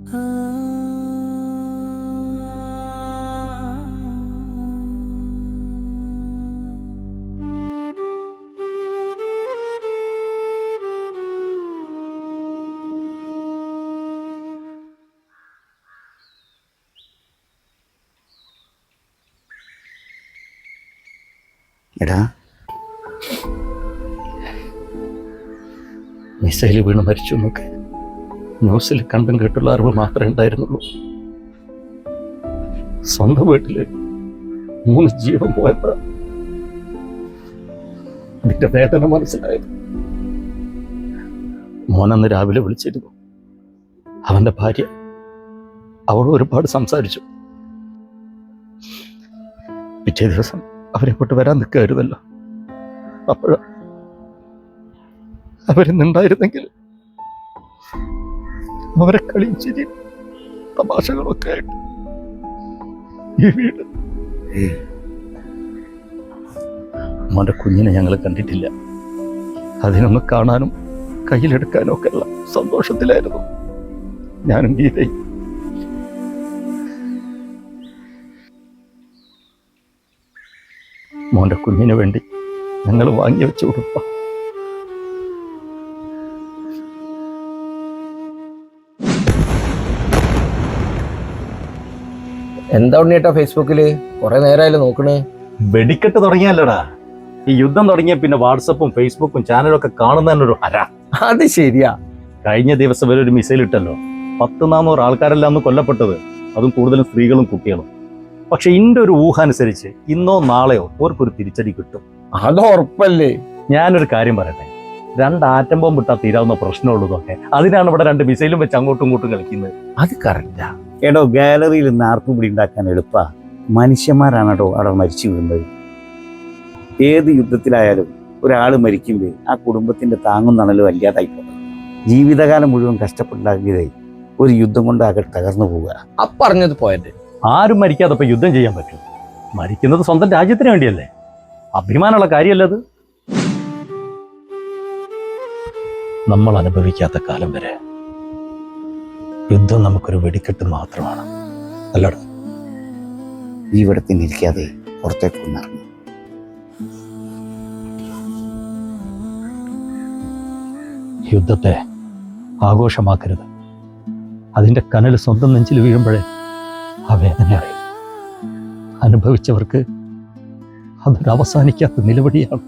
എടാ, മിസൈൽ വീണ് മരിച്ചു എന്നൊക്കെ ന്യൂസിൽ കണ്ടും കേട്ടുള്ള അറിവ് മാത്രമേ ഉണ്ടായിരുന്നുള്ളൂ. സ്വന്തം വീട്ടില് 3 ജീവൻ പോയപ്പോഴാണ് അതിന്റെ വേദന മനസ്സിലായത്. മോനന്ന് രാവിലെ വിളിച്ചിരുന്നു. അവന്റെ ഭാര്യ അവൾ ഒരുപാട് സംസാരിച്ചു. പിറ്റേ ദിവസം അവരെ പൊട്ട് വരാൻ നിൽക്കായിരുന്നല്ലോ. അപ്പോഴ അവരിന്നുണ്ടായിരുന്നെങ്കിൽ അവരെ കളിയും ചിരിയും തമാശകളൊക്കെ ആയിട്ട് ഈ വീട്. മോന്റെ കുഞ്ഞിനെ ഞങ്ങൾ കണ്ടിട്ടില്ല. അതിനൊന്ന് കാണാനും കയ്യിലെടുക്കാനും ഒക്കെ ഉള്ള സന്തോഷത്തിലായിരുന്നു ഞാനും ഗീതയും. മോന്റെ കുഞ്ഞിന് വേണ്ടി ഞങ്ങൾ വാങ്ങി വെച്ച ഉടുപ്പ. എന്താ ഉണ്ണിയേട്ടാ ഫേസ്ബുക്കില് കുറെ നേരമായാലും നോക്കണേ? വെടിക്കെട്ട് തുടങ്ങിയല്ലോടാ. ഈ യുദ്ധം തുടങ്ങിയ പിന്നെ വാട്സപ്പും ഫേസ്ബുക്കും ചാനലും ഒക്കെ കാണുന്നതിനൊരു ഹര. അത് ശരിയാ. കഴിഞ്ഞ ദിവസം വരെ ഒരു മിസൈൽ ഇട്ടല്ലോ. 100-400 ആൾക്കാരെല്ലാം അന്ന് കൊല്ലപ്പെട്ടത്, അതും കൂടുതലും സ്ത്രീകളും കുട്ടികളും. പക്ഷെ ഇന്റെ ഒരു ഊഹ അനുസരിച്ച് ഇന്നോ നാളെയോ ഓർക്കൊരു തിരിച്ചടി കിട്ടും. അത് ഉറപ്പല്ലേ? ഞാനൊരു കാര്യം പറയട്ടെ, 2 ആറ്റം ബോംബ് ഇട്ടാൽ തീരാവുന്ന പ്രശ്നമുള്ളതൊക്കെ അതിനാണ് ഇവിടെ 2 മിസൈലും വെച്ച് അങ്ങോട്ടും ഇങ്ങോട്ടും കളിക്കുന്നത്. അത് കറക്റ്റാ. എടോ, ഗാലറിയിൽ നിന്ന് ആർപ്പുപിടി ഉണ്ടാക്കാൻ എളുപ്പ. മനുഷ്യന്മാരാണോ അവിടെ മരിച്ചു വീഴുന്നത്? ഏത് യുദ്ധത്തിലായാലും ഒരാൾ മരിക്കുമ്പോൾ ആ കുടുംബത്തിന്റെ താങ്ങും തണലും വല്ലാതായി പോകുന്നത്. ജീവിതകാലം മുഴുവൻ കഷ്ടപ്പെട്ടാക്കിയതായി ഒരു യുദ്ധം കൊണ്ട് ആകെ തകർന്നു പോവുക. പറഞ്ഞത് പോയത്. ആരും മരിക്കാതെ ഇപ്പൊ യുദ്ധം ചെയ്യാൻ പറ്റും? മരിക്കുന്നത് സ്വന്തം രാജ്യത്തിന് വേണ്ടിയല്ലേ? അഭിമാനമുള്ള കാര്യമല്ലത്. നമ്മൾ അനുഭവിക്കാത്ത കാലം വരെ യുദ്ധം നമുക്കൊരു വെടിക്കെട്ട് മാത്രമാണ്, അല്ലടാ? ജീവിതത്തിന് ഇരിക്കാതെ പുറത്തേക്ക് വന്നിറങ്ങി. യുദ്ധത്തെ ആഘോഷമാക്കരുത്. അതിന്റെ കനൽ സ്വന്തം നെഞ്ചിൽ വീഴുമ്പോഴേ ആ വേദന അറിയും. അനുഭവിച്ചവർക്ക് അതൊരു അവസാനിക്കാത്ത നിലവിളിയാണ്.